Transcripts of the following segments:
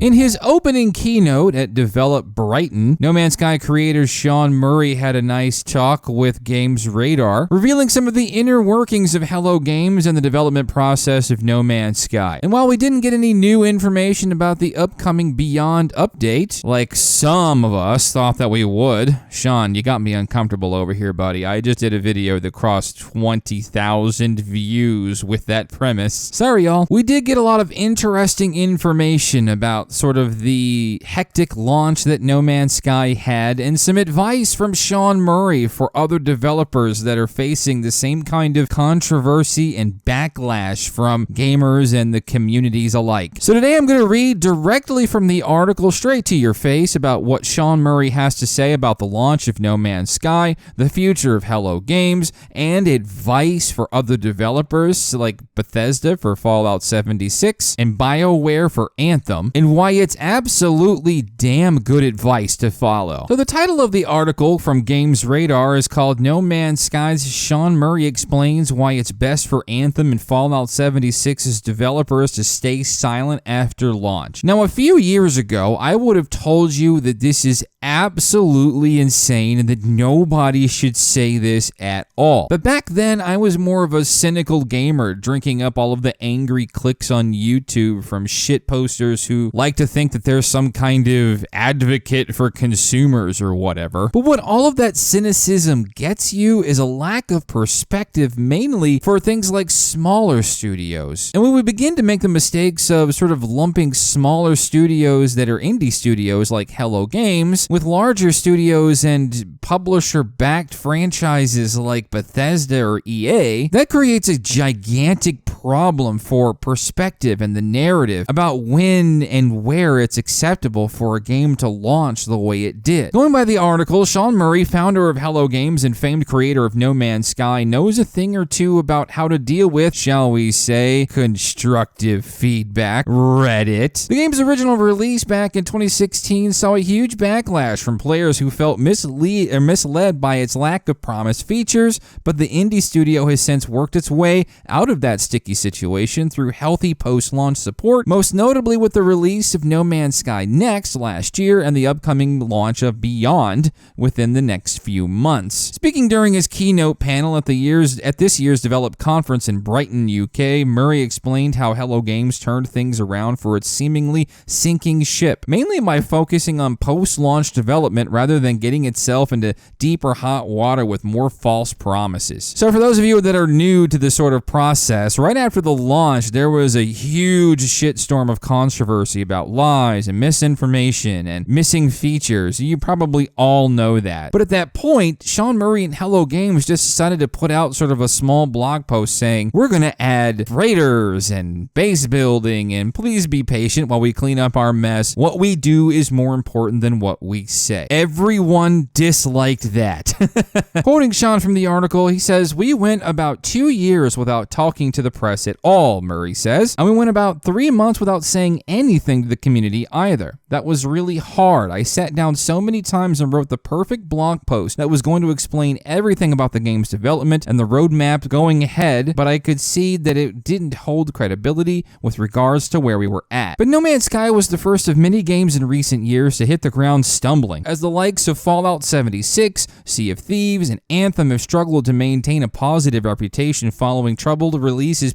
In his opening keynote at Develop Brighton, No Man's Sky creator Sean Murray had a nice talk with Games Radar, revealing some of the inner workings of Hello Games and the development process of No Man's Sky. And while we didn't get any new information about the upcoming Beyond update, like some of us thought that we would, Sean, you got me uncomfortable over here, buddy. I just did a video that crossed 20,000 views with that premise. Sorry, y'all. We did get a lot of interesting information about sort of the hectic launch that No Man's Sky had, and some advice from Sean Murray for other developers that are facing the same kind of controversy and backlash from gamers and the communities alike. So today I'm going to read directly from the article straight to your face about what Sean Murray has to say about the launch of No Man's Sky, the future of Hello Games, and advice for other developers like Bethesda for Fallout 76 and BioWare for Anthem, and why it's absolutely damn good advice to follow. So the title of the article from Games Radar is called No Man's Sky's Sean Murray explains why it's best for Anthem and Fallout 76's developers to stay silent after launch. Now, a few years ago, I would have told you that this is absolutely insane and that nobody should say this at all. But back then, I was more of a cynical gamer, drinking up all of the angry clicks on YouTube from shit posters who like to think that they're some kind of advocate for consumers or whatever. But what all of that cynicism gets you is a lack of perspective, mainly for things like smaller studios. And when we begin to make the mistakes of sort of lumping smaller studios that are indie studios like Hello Games with larger studios and publisher-backed franchises like Bethesda or EA, that creates a gigantic problem for perspective and the narrative about when and where it's acceptable for a game to launch the way it did. Going by the article, Sean Murray, founder of Hello Games and famed creator of No Man's Sky, knows a thing or two about how to deal with, shall we say, constructive feedback. Reddit. The game's original release back in 2016 saw a huge backlash from players who felt misled by its lack of promised features, but the indie studio has since worked its way out of that sticky situation through healthy post-launch support, most notably with the release of No Man's Sky Next last year and the upcoming launch of Beyond within the next few months. Speaking during his keynote panel at this year's Develop Conference in Brighton, UK, Murray explained how Hello Games turned things around for its seemingly sinking ship, mainly by focusing on post-launch development rather than getting itself into deeper hot water with more false promises. So for those of you that are new to this sort of process, right after the launch, there was a huge shitstorm of controversy about lies and misinformation and missing features. You probably all know that. But at that point, Sean Murray and Hello Games just decided to put out sort of a small blog post saying, we're going to add freighters and base building, and please be patient while we clean up our mess. What we do is more important than what we say. Everyone disliked that. Quoting Sean from the article, he says, we went about 2 years without talking to the press at all, Murray says, and we went about 3 months without saying anything to the community either. That was really hard. I sat down so many times and wrote the perfect blog post that was going to explain everything about the game's development and the roadmap going ahead, but I could see that it didn't hold credibility with regards to where we were at. But No Man's Sky was the first of many games in recent years to hit the ground stumbling, as the likes of Fallout 76, Sea of Thieves, and Anthem have struggled to maintain a positive reputation following troubled release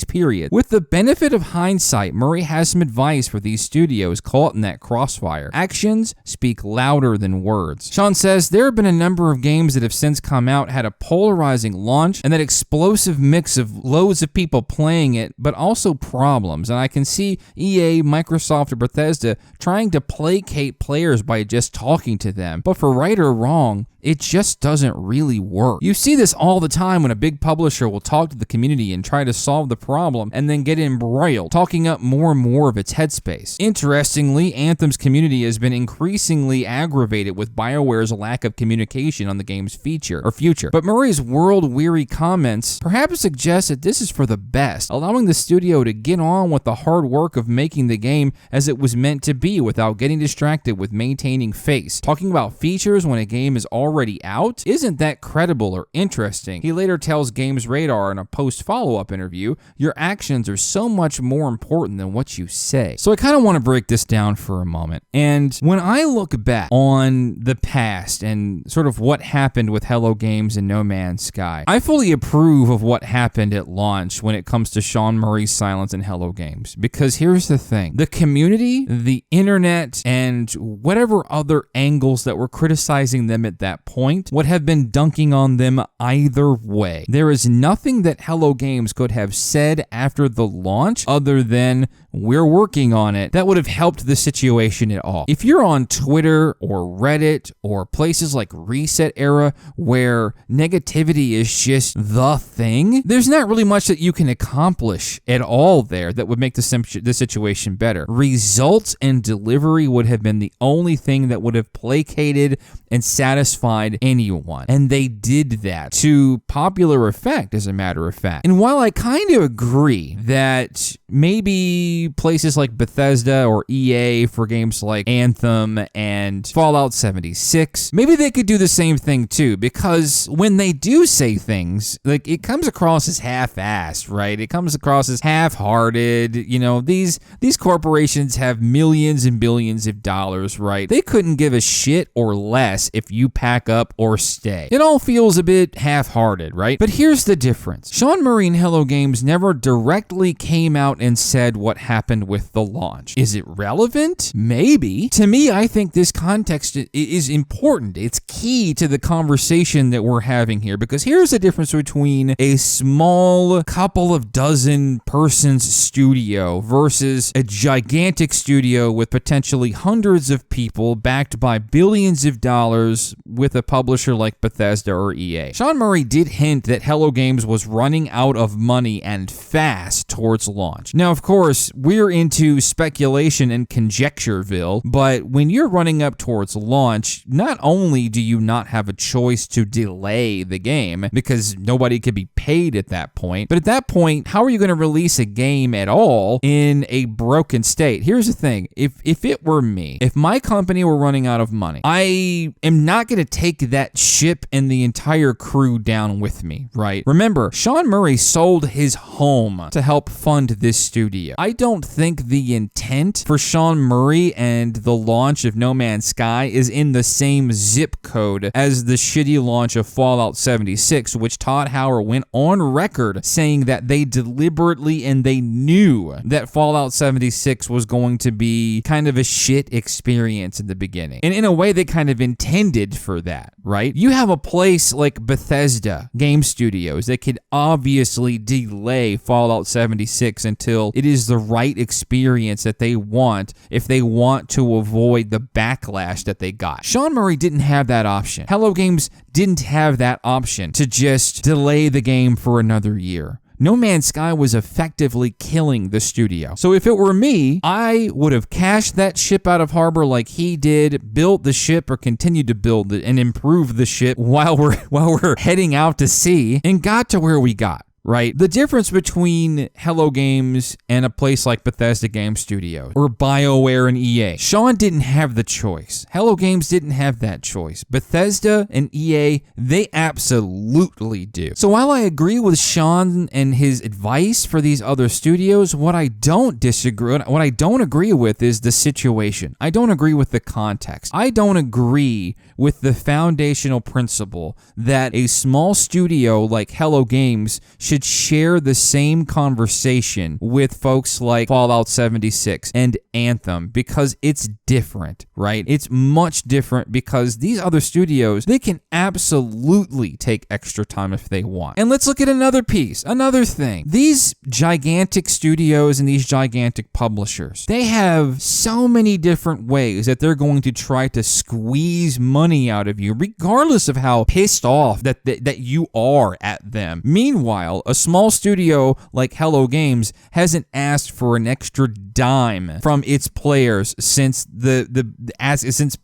period. With the benefit of hindsight, Murray has some advice for these studios caught in that crossfire. Actions speak louder than words. Sean says there have been a number of games that have since come out, had a polarizing launch, and that explosive mix of loads of people playing it, but also problems. And I can see EA, Microsoft, or Bethesda trying to placate players by just talking to them. But for right or wrong, it just doesn't really work. You see this all the time when a big publisher will talk to the community and try to solve the problem and then get embroiled, talking up more and more of its headspace. Interestingly, Anthem's community has been increasingly aggravated with BioWare's lack of communication on the game's future. But Murray's world-weary comments perhaps suggest that this is for the best, allowing the studio to get on with the hard work of making the game as it was meant to be without getting distracted with maintaining face. Talking about features when a game is already already out isn't that credible or interesting. He later tells Games Radar in a post-follow-up interview, your actions are so much more important than what you say. So I kind of want to break this down for a moment. And when I look back on the past and sort of what happened with Hello Games and No Man's Sky, I fully approve of what happened at launch when it comes to Sean Murray's silence in Hello Games. Because here's the thing. The community, the internet, and whatever other angles that were criticizing them at that point would have been dunking on them either way. There is nothing that Hello Games could have said after the launch other than, we're working on it, that would have helped the situation at all. If you're on Twitter or Reddit or places like Reset Era where negativity is just the thing, there's not really much that you can accomplish at all there that would make the situation better. Results and delivery would have been the only thing that would have placated and satisfied anyone. And they did that to popular effect, as a matter of fact. And while I kind of agree that maybe places like Bethesda or EA for games like Anthem and Fallout 76, maybe they could do the same thing too, because when they do say things, like, it comes across as half-assed, right? It comes across as half-hearted. You know, these corporations have millions and billions of dollars, right? They couldn't give a shit or less if you pack up or stay. It all feels a bit half-hearted, right? But here's the difference. Sean Murray and Hello Games never directly came out and said what happened with the launch. Is it relevant? Maybe. To me, I think this context is important. It's key to the conversation that we're having here, because here's the difference between a small couple of dozen persons studio versus a gigantic studio with potentially hundreds of people backed by billions of dollars with a publisher like Bethesda or EA. Sean Murray did hint that Hello Games was running out of money and fast towards launch. Now, of course, we're into speculation and conjectureville, but when you're running up towards launch, not only do you not have a choice to delay the game because nobody could be paid at that point, but at that point, how are you going to release a game at all in a broken state? Here's the thing. If it were me, if my company were running out of money, I am not going to take that ship and the entire crew down with me, right? Remember, Sean Murray sold his home to help fund this studio. I don't think the intent for Sean Murray and the launch of No Man's Sky is in the same zip code as the shitty launch of Fallout 76, which Todd Howard went on record saying that they deliberately and they knew that Fallout 76 was going to be kind of a shit experience in the beginning. And in a way, they kind of intended for that, right? You have a place like Bethesda Game Studios that could obviously delay Fallout 76 until it is the right experience that they want if they want to avoid the backlash that they got. Sean Murray didn't have that option. Hello Games didn't have that option to just delay the game for another year. No Man's Sky was effectively killing the studio. So if it were me, I would have cashed that ship out of harbor like he did, built the ship or continued to build it and improve the ship while we're heading out to sea and got to where we got. Right? The difference between Hello Games and a place like Bethesda Game Studios or BioWare and EA. Sean didn't have the choice. Hello Games didn't have that choice. Bethesda and EA, they absolutely do. So while I agree with Sean and his advice for these other studios, what I don't agree with is the situation. I don't agree with the context. I don't agree with the foundational principle that a small studio like Hello Games should share the same conversation with folks like Fallout 76 and Anthem, because it's different, right? It's much different because these other studios, they can absolutely take extra time if they want. And let's look at another piece, another thing. These gigantic studios and these gigantic publishers, they have so many different ways that they're going to try to squeeze money out of you, regardless of how pissed off that you are at them. Meanwhile, hell, a small studio like Hello Games hasn't asked for an extra dime from its players since since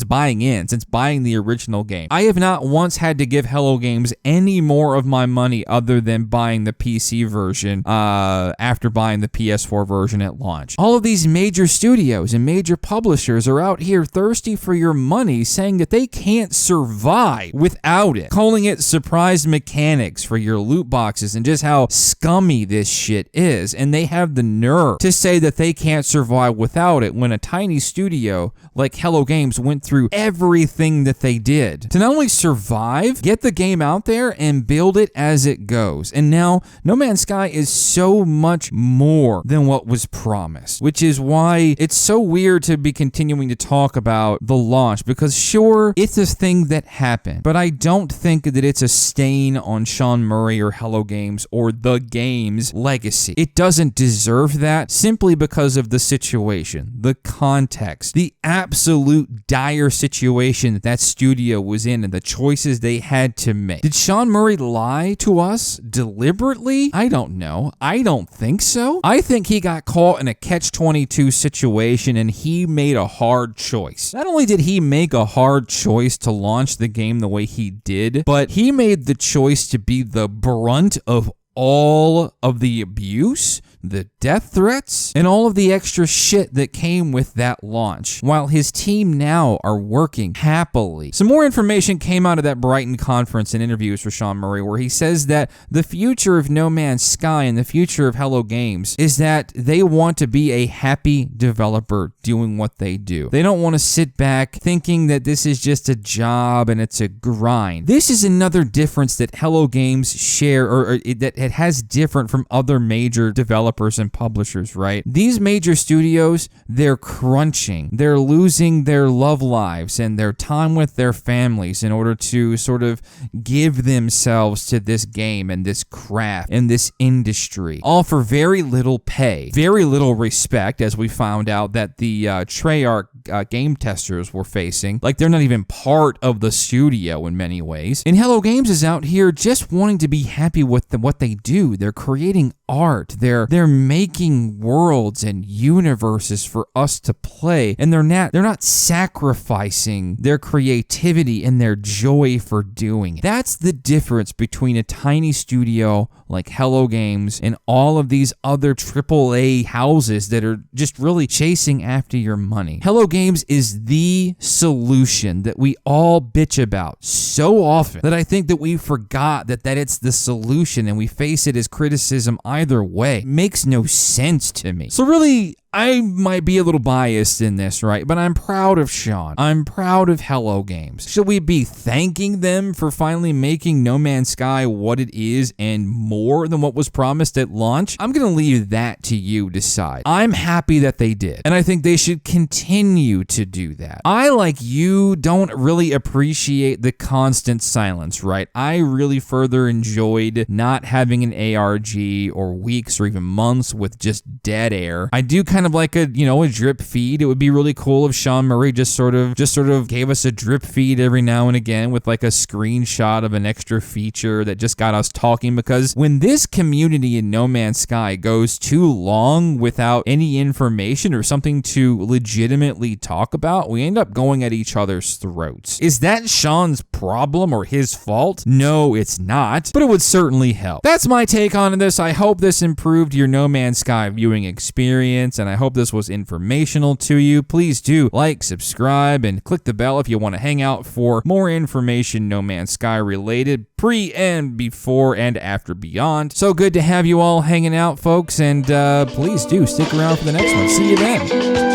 buying the original game. I have not once had to give Hello Games any more of my money other than buying the PC version after buying the PS4 version at launch. All of these major studios and major publishers are out here thirsty for your money, saying that they can't survive without it, calling it surprise mechanics for your loot boxes and just how scummy this shit is. And they have the nerve to say that they can't survive without it when a tiny studio like Hello Games went through everything that they did to not only survive, get the game out there and build it as it goes. And now No Man's Sky is so much more than what was promised, which is why it's so weird to be continuing to talk about the launch, because sure, it's a thing that happened, but I don't think that it's a stain on Sean Murray or Hello Games or the game's legacy. It doesn't deserve that simply because of the situation, the context, the absolute dire situation that studio was in and the choices they had to make. Did Sean Murray lie to us deliberately? I don't know. I don't think so. I think he got caught in a catch-22 situation and he made a hard choice. Not only did he make a hard choice to launch the game the way he did, but he made the choice to be the brunt of all of the abuse, the death threats, and all of the extra shit that came with that launch, while his team now are working happily. Some more information came out of that Brighton conference and interviews for Sean Murray, where he says that the future of No Man's Sky and the future of Hello Games is that they want to be a happy developer doing what they do. They don't want to sit back thinking that this is just a job and it's a grind. This is another difference that Hello Games share, or that it has different from other major developers and publishers, right? These major studios, they're crunching. They're losing their love lives and their time with their families in order to sort of give themselves to this game and this craft and this industry, all for very little pay, very little respect, as we found out that the Treyarch game testers were facing. Like, they're not even part of the studio in many ways. And Hello Games is out here just wanting to be happy with what they do. They're creating art. They're making worlds and universes for us to play, and they're not sacrificing their creativity and their joy for doing it. That's the difference between a tiny studio like Hello Games and all of these other AAA houses that are just really chasing after your money. Hello Games is the solution that we all bitch about so often that I think that we forgot that it's the solution, and we face it as criticism either way. It makes no sense to me. So really, I might be a little biased in this, right? But I'm proud of Sean. I'm proud of Hello Games. Should we be thanking them for finally making No Man's Sky what it is and more than what was promised at launch? I'm going to leave that to you decide. I'm happy that they did, and I think they should continue to do that. I, like you, don't really appreciate the constant silence, right? I really further enjoyed not having an ARG or weeks or even months with just dead air. I do kind of like a drip feed. It would be really cool if Sean Murray just sort of gave us a drip feed every now and again with like a screenshot of an extra feature that just got us talking, because when this community in No Man's Sky goes too long without any information or something to legitimately talk about, we end up going at each other's throats. Is that Sean's problem or his fault? No, it's not, but it would certainly help. That's my take on this. I hope this improved your No Man's Sky viewing experience, and I hope this was informational to you. Please do like, subscribe, and click the bell if you want to hang out for more information No Man's Sky related, pre and before and after Beyond. So good to have you all hanging out, folks, and please do stick around for the next one. See you then.